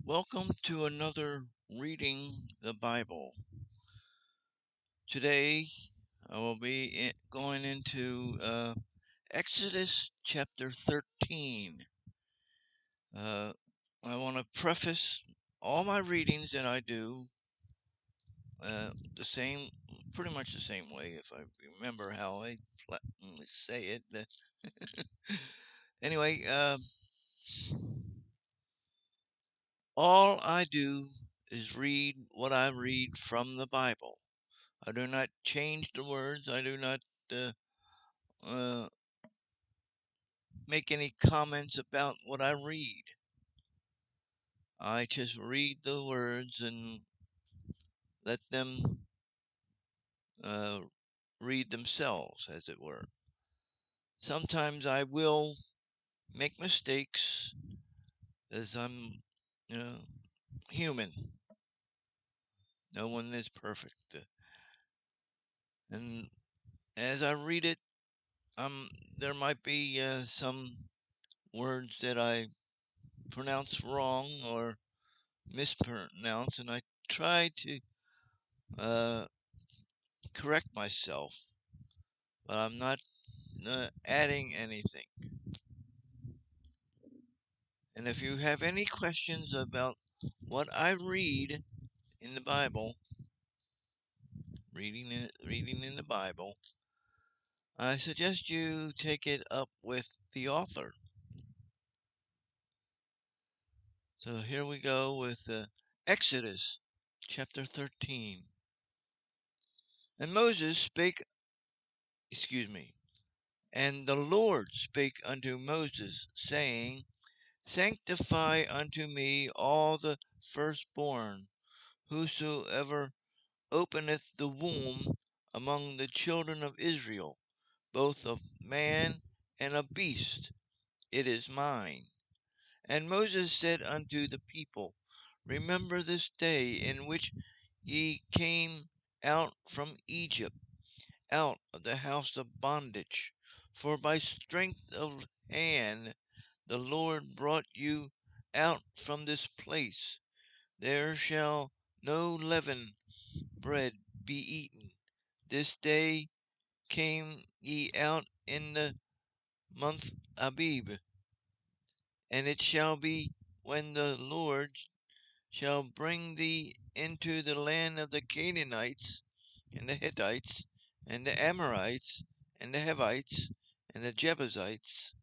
Welcome to another Reading the Bible. Today I will be going into Exodus chapter 13. Uh, I want to preface all my readings that I do the same, pretty much the same way, if I remember how I say it. Anyway, all I do is read what I read from the Bible. I do not change the words. I do not uh, uh, make any comments about what I read. I just read the words and let them uh, read themselves, as it were. Sometimes I will make mistakes, as I'm, human. No one is perfect. And as I read it, there might be some words that I pronounce wrong or mispronounce, and I try to uh, correct myself, but I'm not adding anything. And if you have any questions about what I read in the Bible, reading in the Bible, I suggest you take it up with the author. So here we go with Exodus chapter 13. And Moses spake, excuse me, and the Lord spake unto Moses, saying, Sanctify unto me all the firstborn, whosoever openeth the womb among the children of Israel, both of man and of beast, it is mine. And Moses said unto the people, Remember this day in which ye came out from Egypt, out of the house of bondage. For by strength of hand the Lord brought you out from this place. There shall no leavened bread be eaten. This day came ye out in the month Abib. And it shall be, when the Lord shall bring thee into the land of the Canaanites, and the Hittites, and the Amorites, and the Hivites, and the Jebusites,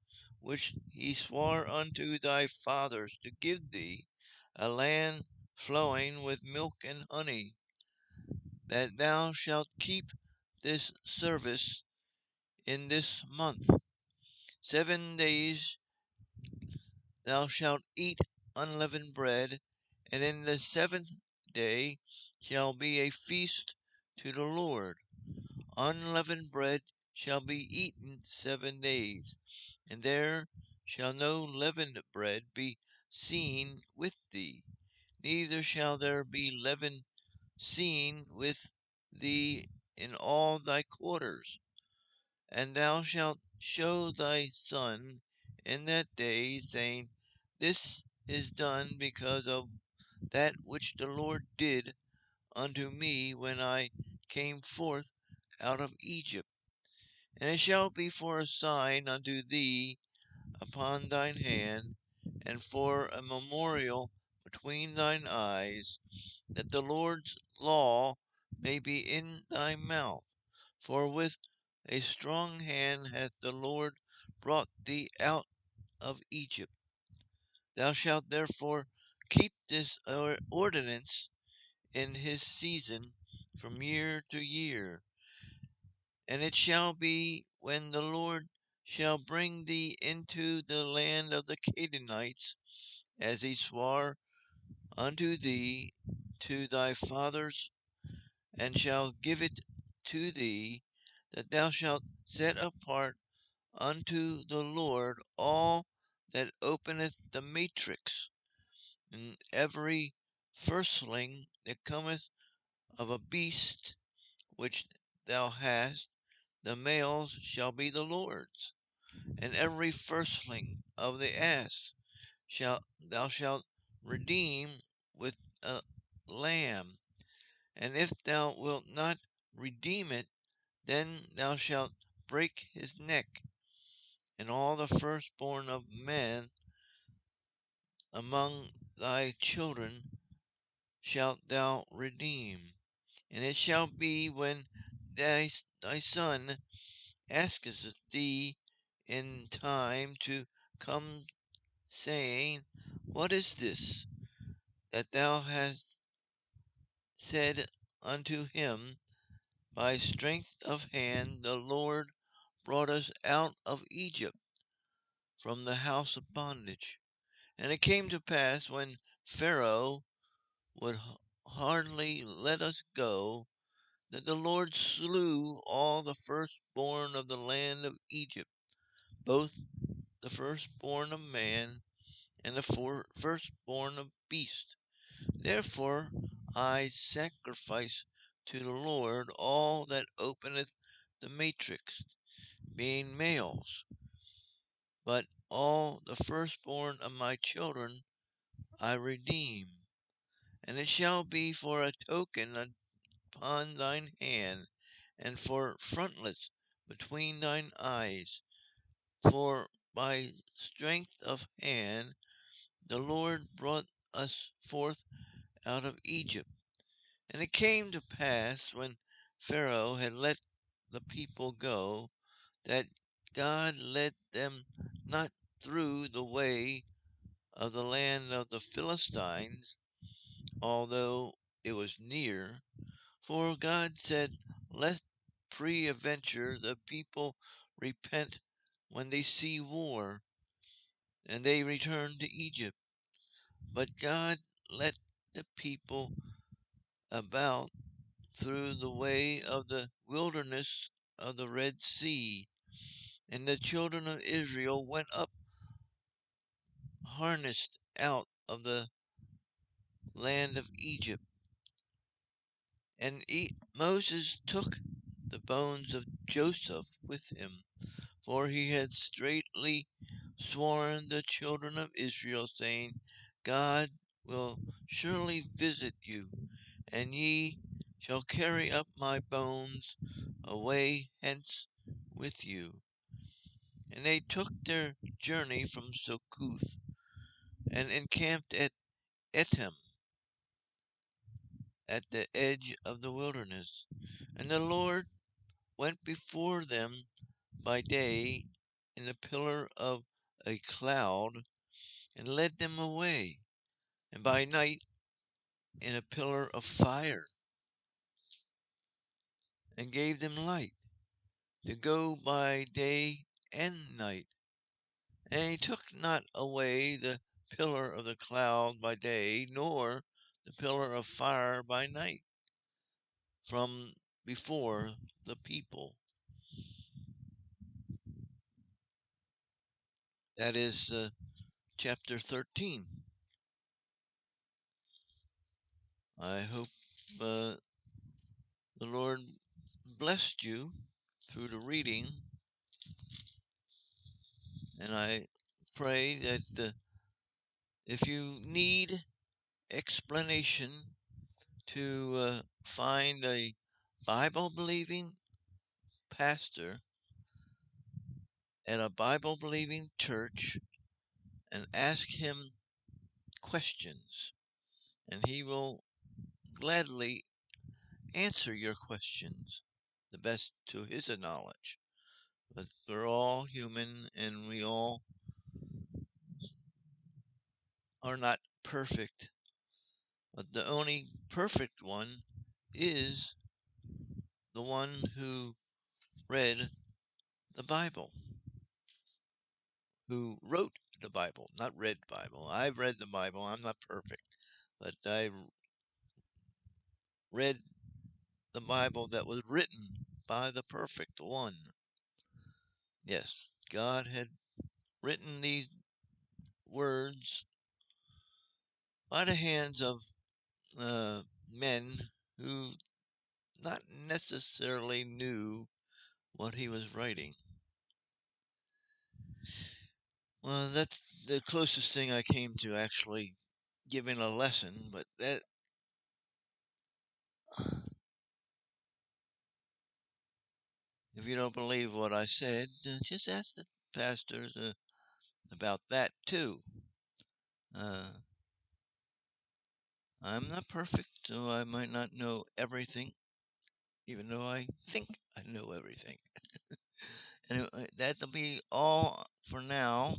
which he swore unto thy fathers to give thee, a land flowing with milk and honey, that thou shalt keep this service in this month. 7 days thou shalt eat unleavened bread, and in the seventh day shall be a feast to the Lord. Unleavened bread shall be eaten 7 days, and there shall no leavened bread be seen with thee, neither shall there be leaven seen with thee in all thy quarters. And thou shalt show thy son in that day, saying, This is done because of that which the Lord did unto me when I came forth out of Egypt. And it shall be for a sign unto thee upon thine hand, and for a memorial between thine eyes, that the Lord's law may be in thy mouth. For with a strong hand hath the Lord brought thee out of Egypt. Thou shalt therefore keep this ordinance in his season from year to year. And it shall be, when the Lord shall bring thee into the land of the Canaanites, as he swore unto thee to thy fathers, and shall give it to thee, that thou shalt set apart unto the Lord all that openeth the matrix, and every firstling that cometh of a beast which thou hast, the males shall be the Lord's. And every firstling of the ass thou shalt redeem with a lamb. And if thou wilt not redeem it, then thou shalt break his neck, and all the firstborn of men among thy children shalt thou redeem. And it shall be when thy son asketh thee in time to come, saying, What is this? That thou hast said unto him, By strength of hand the Lord brought us out of Egypt from the house of bondage. And it came to pass when Pharaoh would hardly let us go, that the Lord slew all the firstborn of the land of Egypt, both the firstborn of man and the firstborn of beast. Therefore I sacrifice to the Lord all that openeth the matrix, being males, but all the firstborn of my children I redeem. And it shall be for a token upon thine hand, and for frontlets between thine eyes. For by strength of hand the Lord brought us forth out of Egypt. And it came to pass, when Pharaoh had let the people go, that God led them not through the way of the land of the Philistines, although it was near. For God said, Lest peradventure the people repent when they see war, and they return to Egypt. But God led the people about through the way of the wilderness of the Red Sea, and the children of Israel went up harnessed out of the land of Egypt. And Moses took the bones of Joseph with him, for he had straitly sworn the children of Israel, saying, God will surely visit you, and ye shall carry up my bones away hence with you. And they took their journey from Succoth, and encamped at Etam, at the edge of the wilderness. And the Lord went before them by day in a pillar of a cloud, and led them away, and by night in a pillar of fire, and gave them light to go by day and night. And he took not away the pillar of the cloud by day, nor the pillar of fire by night from before the people. That is chapter 13. I hope the Lord blessed you through the reading, and I pray that if you need explanation to find a Bible believing pastor at a Bible believing church and ask him questions, and he will gladly answer your questions the best to his knowledge. But we're all human, and we all are not perfect. But the only perfect one is the one who read the Bible, who wrote the Bible, not read Bible. I've read the Bible. I'm not perfect, but I read the Bible that was written by the perfect one. Yes, God had written these words by the hands of men who not necessarily knew what he was writing. Well, that's the closest thing I came to actually giving a lesson, but that if you don't believe what I said, just ask the pastors about that too. Uh, I'm not perfect, so I might not know everything, even though I think I know everything. Anyway, that'll be all for now.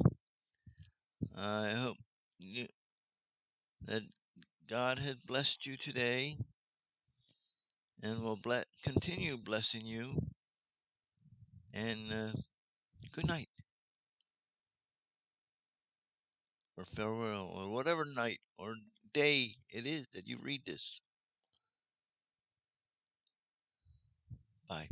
I hope you, that God has blessed you today and will continue blessing you. And good night, or farewell, or whatever night or day it is that you read this. Bye.